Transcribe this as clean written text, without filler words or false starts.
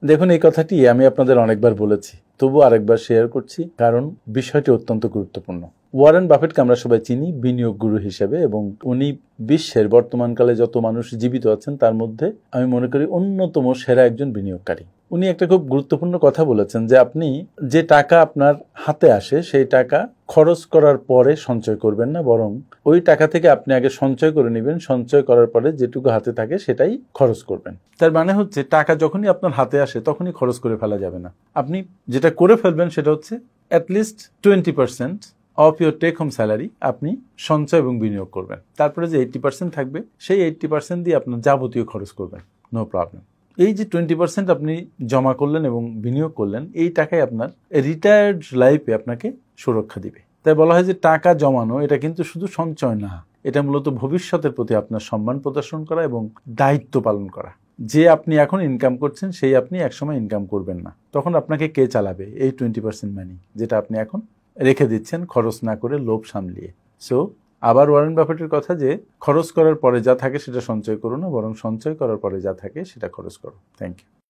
দেখুন, এই কথাটি আমি আপনাদের অনেকবার বলেছি, তবু আরেকবার শেয়ার করছি, কারণ বিষয়টি অত্যন্ত গুরুত্বপূর্ণ। ওয়ারেন বাফেটকে আমরা সবাই চিনি বিনিয়োগ গুরু হিসেবে, এবং উনি বিশ্বের বর্তমানকালে যত মানুষ জীবিত আছেন তার মধ্যে আমি মনে করি অন্যতম সেরা একজন বিনিয়োগকারী। উনি একটা খুব গুরুত্বপূর্ণ কথা বলেছেন যে আপনি যে টাকা আপনার হাতে আসে সেই টাকা খরচ করার পরে সঞ্চয় করবেন না, বরং ওই টাকা থেকে আপনি আগে সঞ্চয় করে নেবেন, সঞ্চয় করার পরে যেটুকু হাতে থাকে সেটাই খরচ করবেন। তার মানে হচ্ছে টাকা যখনই আপনার হাতে আসে তখনই খরচ করে ফেলা যাবে না। আপনি যেটা করে ফেলবেন সেটা হচ্ছে at least 20% of your take home salary আপনি সঞ্চয় এবং বিনিয়োগ করবেন। তারপরে যে 80% থাকবে সেই 80% দিয়ে আপনার যাবতীয় খরচ করবেন, নো প্রবলেম। এই যে 20% আপনি জমা করলেন এবং বিনিয়োগ করলেন, এই টাকাই আপনার রিটায়ার্ড লাইফে আপনাকে সুরক্ষা দিবে। তাই বলা হয় যে টাকা জমানো এটা কিন্তু শুধু সঞ্চয় না, এটা মূলত ভবিষ্যতের প্রতি আপনার সম্মান প্রদর্শন করা এবং দায়িত্ব পালন করা। যে আপনি এখন ইনকাম করছেন সেই আপনি একসময় ইনকাম করবেন না, তখন আপনাকে কে চালাবে? এই 20% মানি যেটা আপনি এখন রেখে দিচ্ছেন খরচ না করে, লোভ সামলিয়ে। সো আবার ওয়ারেন বাফেটের কথা যে খরচ করার পরে যা থাকে সেটা সঞ্চয় করো না, বরং সঞ্চয় করার পরে যা থাকে সেটা খরচ করো। Thank you.